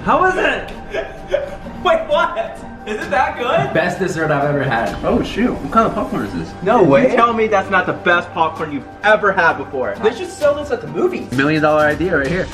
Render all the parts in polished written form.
How is it? Wait, what? Is it that good? Best dessert I've ever had. Oh shoot, what kind of popcorn is this? No way. You tell me that's not the best popcorn you've ever had before. They should sell this at the movies. $1 million idea right here.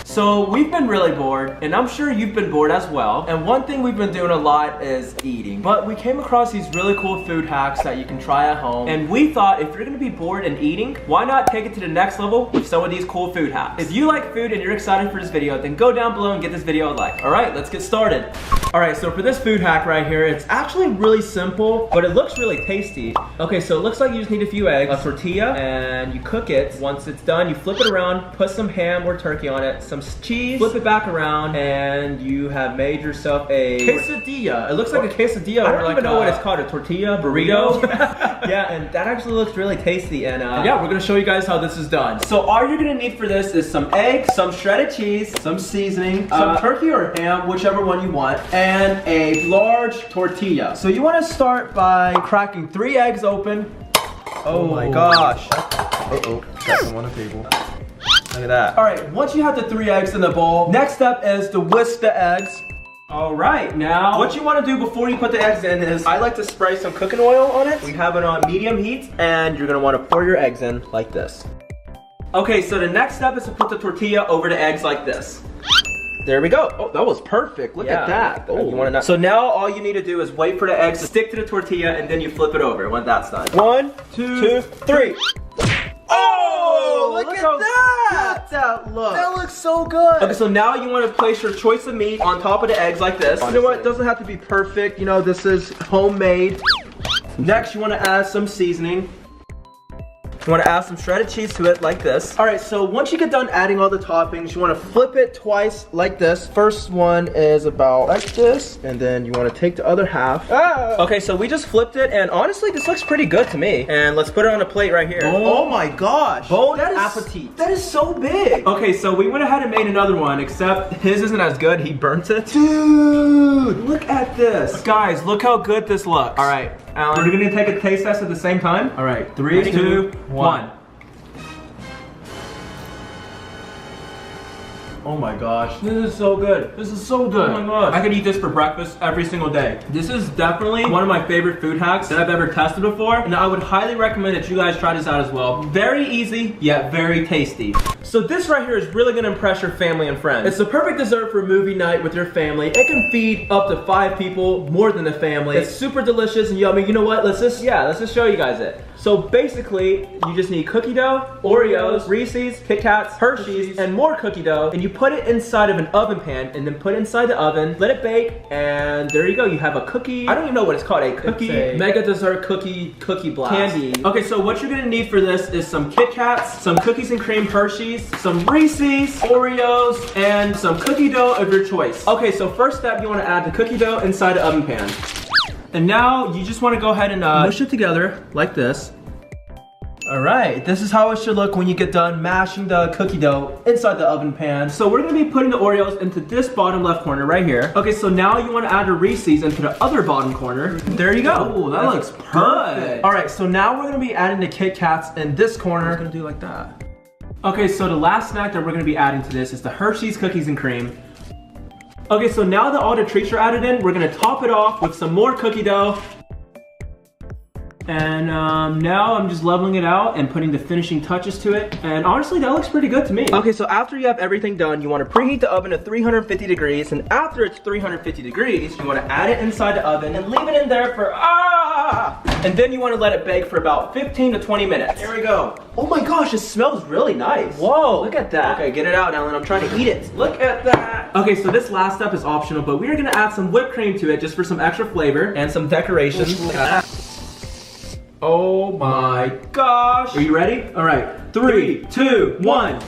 So we've been really bored, and I'm sure you've been bored as well. And one thing we've been doing a lot is eating. But we came across these really cool food hacks that you can try at home. And we thought if you're gonna be bored and eating, why not take it to the next level with some of these cool food hacks? If you like food and you're excited for this video, then go down below and give this video a like. All right, let's get started. All right, so for this food hack right here, it's actually really simple, but it looks really tasty. Okay, so it looks like you just need a few eggs, a tortilla, and you cook it. Once it's done, you flip it around, put some ham or turkey on it, some cheese, flip it back around, and you have made yourself a quesadilla. It looks like a quesadilla. I don't even know what it's called, a tortilla, burrito. Yeah, and that actually looks really tasty. And yeah, we're gonna show you guys how this is done. So all you're gonna need for this is some eggs, some shredded cheese, some seasoning, some turkey or ham, whichever one you want, and a large tortilla. So you wanna start by cracking 3 eggs open. Oh my gosh. Uh-oh, got some on the table. Look at that. All right, once you have the 3 eggs in the bowl, next step is to whisk the eggs. All right, now what you want to do before you put the eggs in is I like to spray some cooking oil on it. We have it on medium heat, and you're gonna want to pour your eggs in like this. Okay, so the next step is to put the tortilla over the eggs like this. There we go. Oh, that was perfect. Look at that. Oh, you want to? So now all you need to do is wait for the eggs to stick to the tortilla, and then you flip it over when that's done. 1, 2, 3. Oh, look at that! That looks so good. Okay, so now you want to place your choice of meat on top of the eggs like this. You know what? It doesn't have to be perfect. You know, this is homemade. Next, you want to add some seasoning. You want to add some shredded cheese to it like this. All right, so once you get done adding all the toppings, you want to flip it twice like this. First one is about like this, and then you want to take the other half. Okay, so we just flipped it, and honestly, this looks pretty good to me. And let's put it on a plate right here. Oh my gosh. Bon appetit. That is so big. Okay, so we went ahead and made another one, except his isn't as good. He burnt it. Dude, look at this. Guys, look how good this looks. All right, Alan, we're gonna take a taste test at the same time. All right, 3, 2, 1. Oh my gosh, this is so good. This is so good. Oh my gosh. I could eat this for breakfast every single day. This is definitely one of my favorite food hacks that I've ever tested before, and I would highly recommend that you guys try this out as well. Very easy, yet very tasty. So this right here is really gonna impress your family and friends. It's the perfect dessert for movie night with your family. It can feed up to 5 people, more than a family. It's super delicious and yummy. You know what? Let's just show you guys it. So basically, you just need cookie dough, Oreos, Reese's, Kit Kats, Hershey's, and more cookie dough, and you put it inside of an oven pan, and then put it inside the oven, let it bake, and there you go. You have a cookie. I don't even know what it's called. A cookie, mega dessert cookie blast. Candy. Okay, so what you're gonna need for this is some Kit Kats, some cookies and cream Hershey's, some Reese's, Oreos, and some cookie dough of your choice. Okay, so first step, you wanna add the cookie dough inside the oven pan. And now you just want to go ahead and mush it together like this. All right, this is how it should look when you get done mashing the cookie dough inside the oven pan. So we're gonna be putting the Oreos into this bottom left corner right here. Okay, so now you want to add the Reese's into the other bottom corner. There you go. Oh, that looks perfect. All right, so now we're gonna be adding the Kit Kats in this corner. I'm gonna do like that. Okay, so the last snack that we're gonna be adding to this is the Hershey's cookies and cream. Okay, so now that all the treats are added in, we're gonna top it off with some more cookie dough. And now I'm just leveling it out and putting the finishing touches to it. And honestly, that looks pretty good to me. Okay, so after you have everything done, you wanna preheat the oven to 350 degrees. And after it's 350 degrees, you wanna add it inside the oven and leave it in there for, and then you wanna let it bake for about 15 to 20 minutes. Here we go. Oh my gosh, it smells really nice. Whoa, look at that. Okay, get it out, Alan. I'm trying to eat it. Look at that. Okay, so this last step is optional, but we are gonna add some whipped cream to it just for some extra flavor and some decorations. Oh my gosh. Are you ready? All right, 3, 2, 1.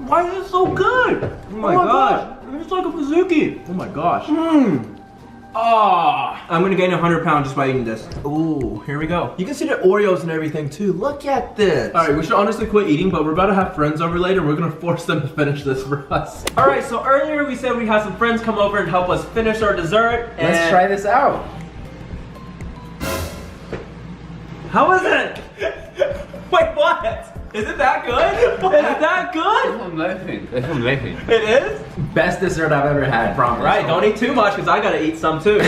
Why is it so good? Oh my gosh. It's like a Pizookie. Oh my gosh. I'm gonna gain 100 pounds just by eating this. Ooh, here we go. You can see the Oreos and everything too. Look at this. All right, we should honestly quit eating, but we're about to have friends over later. We're gonna force them to finish this for us. All right, so earlier we said we had some friends come over and help us finish our dessert. Let's try this out. How is it? Wait, what? Is it that good? Is it that good? I'm laughing. I'm laughing. It is? Best dessert I've ever had, promise. Right, don't eat too much because I gotta eat some too.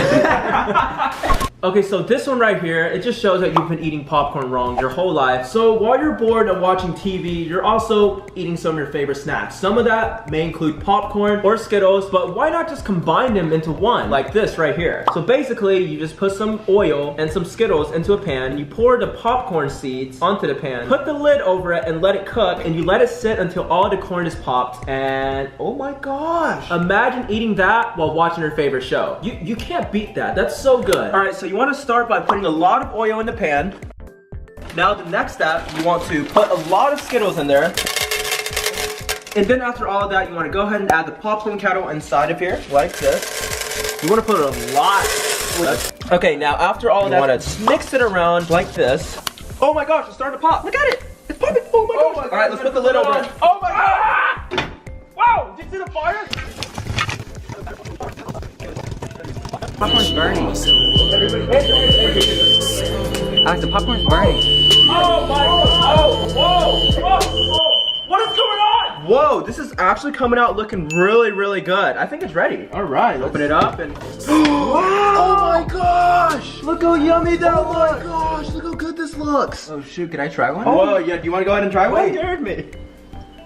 Okay, so this one right here, it just shows that you've been eating popcorn wrong your whole life. So while you're bored and watching TV, you're also eating some of your favorite snacks. Some of that may include popcorn or Skittles, but why not just combine them into one, like this right here? So basically, you just put some oil and some Skittles into a pan, and you pour the popcorn seeds onto the pan, put the lid over it and let it cook, and you let it sit until all the corn is popped, and oh my gosh. Imagine eating that while watching your favorite show. You can't beat that, that's so good. All right, so you want to start by putting a lot of oil in the pan. Now the next step, you want to put a lot of Skittles in there. And then after all of that, you want to go ahead and add the popcorn kettle inside of here, like this. You want to put a lot. Okay, now after all of that, you want to mix it around like this. Oh my gosh, it's starting to pop. Look at it. It's popping. Oh my gosh. All right, let's put the lid over it. Oh my god. Wow, did you see the fire? Popcorn's burning. Alex, the popcorn's burning. Oh my god! Oh, whoa! Whoa! Whoa! What is going on? Whoa, this is actually coming out looking really, really good. I think it's ready. All right, open it up and... Oh my gosh! Look how yummy that looks! Oh my gosh, look how good this looks! Oh shoot, can I try one? Oh, yeah, do you want to go ahead and try one? Wait. You scared me.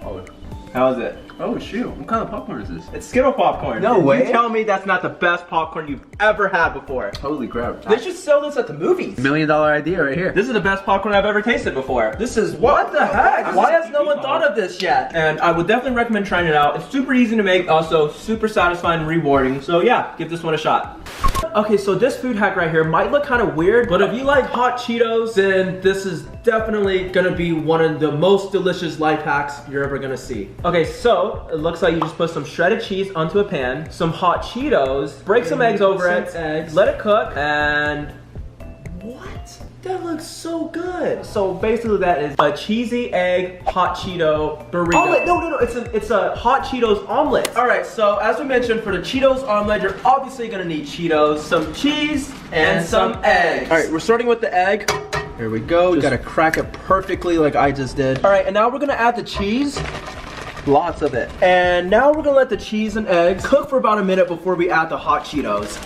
Oh. How is it? Oh shoot, what kind of popcorn is this? It's Skittle popcorn. No way. You tell me that's not the best popcorn you've ever had before. Holy crap. They should sell this at the movies. $1 million idea right here. This is the best popcorn I've ever tasted before. This is what the heck? Why has no one thought of this yet? And I would definitely recommend trying it out. It's super easy to make, also super satisfying and rewarding. So yeah, give this one a shot. Okay, so this food hack right here might look kind of weird, but if you like hot Cheetos, then this is definitely gonna be one of the most delicious life hacks you're ever gonna see. Okay, so it looks like you just put some shredded cheese onto a pan, some hot Cheetos, break some eggs over it, let it cook, and what? That looks so good. So basically that is a cheesy egg hot Cheeto burrito. Omelet, no, it's a hot Cheetos omelet. All right, so as we mentioned, for the Cheetos omelet, you're obviously gonna need Cheetos, some cheese, and some eggs. All right, we're starting with the egg. Here we go, we gotta crack it perfectly like I just did. All right, and now we're gonna add the cheese. Lots of it. And now we're gonna let the cheese and eggs cook for about a minute before we add the hot Cheetos.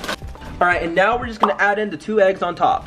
All right, and now we're just gonna add in the 2 eggs on top.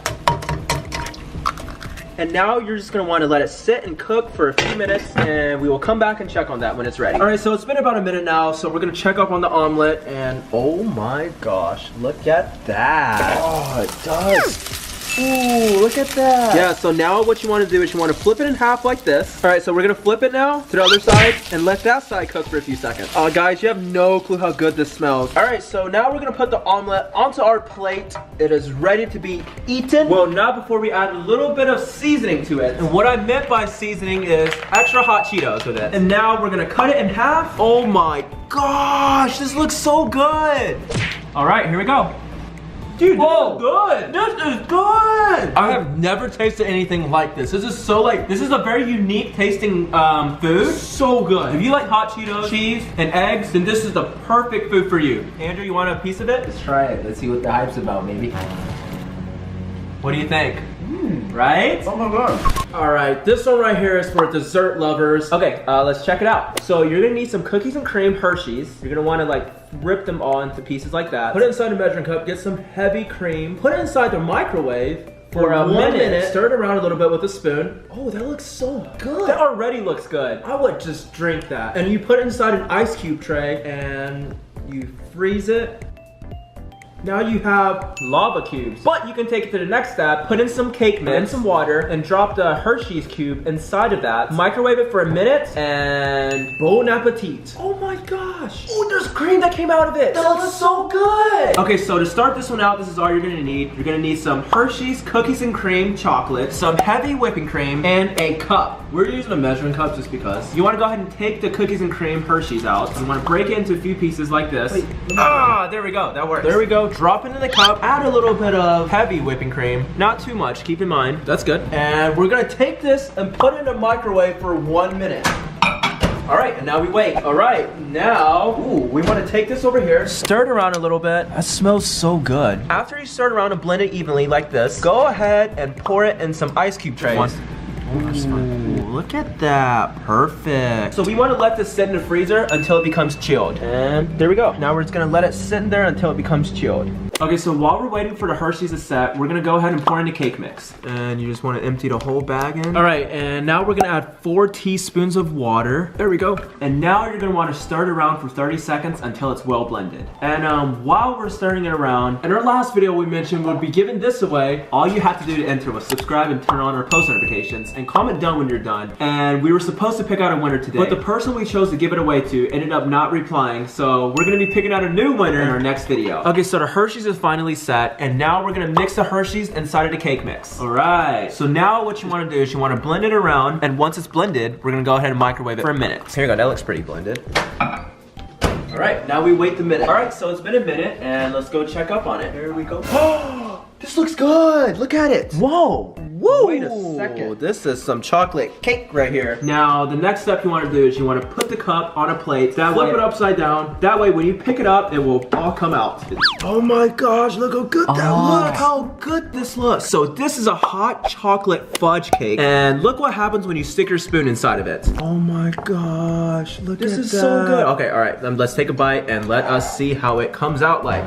And now you're just gonna wanna let it sit and cook for a few minutes, and we will come back and check on that when it's ready. All right, so it's been about a minute now, so we're gonna check up on the omelet, and oh my gosh, look at that. Oh, it does. Ooh, look at that. Yeah, so now what you want to do is you want to flip it in half like this. All right, so we're going to flip it now to the other side and let that side cook for a few seconds. Guys, you have no clue how good this smells. All right, so now we're going to put the omelet onto our plate. It is ready to be eaten. Well, not before we add a little bit of seasoning to it. And what I meant by seasoning is extra hot Cheetos with it. And now we're going to cut it in half. Oh my gosh, this looks so good. All right, here we go. Dude, this is good. This is good. I have never tasted anything like this. This is so this is a very unique tasting food. So good. If you like hot Cheetos, cheese, and eggs, then this is the perfect food for you. Andrew, you want a piece of it? Let's try it. Let's see what the hype's about, maybe. What do you think? Right? Oh my god. All right, this one right here is for dessert lovers. Okay, let's check it out. So you're gonna need some cookies and cream Hershey's. You're gonna wanna rip them all into pieces like that. Put it inside a measuring cup, get some heavy cream, put it inside the microwave for a minute. Stir it around a little bit with a spoon. Oh, that looks so good. That already looks good. I would just drink that. And you put it inside an ice cube tray and you freeze it. Now you have lava cubes. But you can take it to the next step, put in some cake mix and some water, and drop the Hershey's cube inside of that. Microwave it for a minute, and bon appetit. Oh my gosh. Oh, there's cream that came out of it. That looks so good. Okay, so to start this one out, this is all you're gonna need. You're gonna need some Hershey's cookies and cream chocolate, some heavy whipping cream, and a cup. We're using a measuring cup just because. You wanna go ahead and take the cookies and cream Hershey's out. You wanna break it into a few pieces like this. Wait, there we go, that works. There we go. Drop it in the cup, add a little bit of heavy whipping cream, not too much, keep in mind. That's good. And we're gonna take this and put it in the microwave for 1 minute. All right, and now we wait. All right, now, we wanna take this over here, stir it around a little bit. That smells so good. After you stir it around and blend it evenly like this, go ahead and pour it in some ice cube trays. Ooh, look at that. Perfect. So we want to let this sit in the freezer until it becomes chilled. And there we go. Now we're just gonna let it sit in there until it becomes chilled. Okay, so while we're waiting for the Hershey's to set, we're gonna go ahead and pour in the cake mix. And you just wanna empty the whole bag in. All right, and now we're gonna add 4 teaspoons of water. There we go. And now you're gonna wanna stir it around for 30 seconds until it's well blended. And while we're stirring it around, in our last video we mentioned we'll be giving this away. All you have to do to enter was subscribe and turn on our post notifications and comment done when you're done. And we were supposed to pick out a winner today, but the person we chose to give it away to ended up not replying, so we're gonna be picking out a new winner in our next video. Okay, so the Hershey's is finally set, and now we're gonna mix the Hershey's inside of the cake mix. All right, so now what you wanna do is you wanna blend it around, and once it's blended, we're gonna go ahead and microwave it for a minute. Here you go, that looks pretty blended. All right, now we wait the minute. All right, so it's been a minute, and let's go check up on it. Here we go. This looks good. Look at it. Whoa. Whoa. Wait a second. This is some chocolate cake right here. Now, the next step you want to do is you want to put the cup on a plate. Flip it upside down. That way, when you pick it up, it will all come out. Oh my gosh, look how good that looks. Look how good this looks. So this is a hot chocolate fudge cake. And look what happens when you stick your spoon inside of it. Oh my gosh, look at that. This is so good. Okay, all right, then let's take a bite and let us see how it comes out like.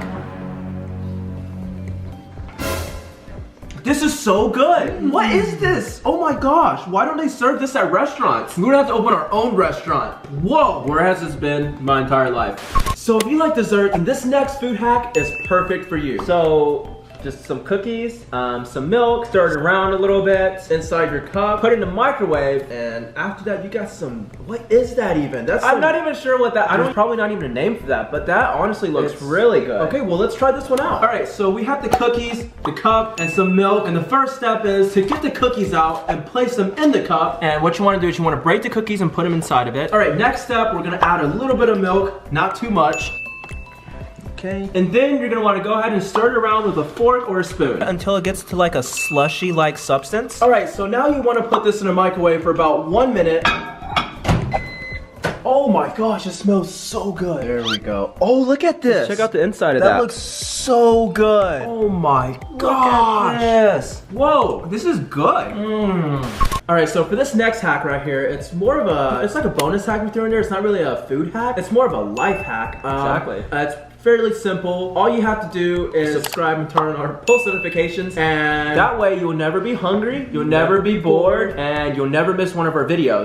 This is so good. What is this? Oh my gosh, why don't they serve this at restaurants? We're gonna have to open our own restaurant. Whoa, where has this been my entire life? So if you like dessert, then this next food hack is perfect for you. So, just some cookies, some milk, stir it around a little bit inside your cup, put it in the microwave, and after that you got some, what is that even? I'm not even sure what that, there's probably not even a name for that, but that honestly looks really good. Okay, well let's try this one out. All right, so we have the cookies, the cup, and some milk, and the first step is to get the cookies out and place them in the cup, and what you wanna do is you wanna break the cookies and put them inside of it. All right, next step, we're gonna add a little bit of milk, not too much. Okay. And then you're gonna wanna go ahead and stir it around with a fork or a spoon until it gets to like a slushy-like substance. All right, so now you wanna put this in a microwave for about 1 minute. Oh my gosh, it smells so good. There we go. Oh, look at this. Check out the inside of that. That looks so good. Oh my gosh. Look at this. Whoa, this is good. All right, so for this next hack right here, it's more of a, it's like a bonus hack we threw in there. It's not really a food hack. It's more of a life hack. Exactly. It's fairly simple. All you have to do is subscribe and turn on our post notifications, and that way you'll never be hungry, you'll never be bored, and you'll never miss one of our videos.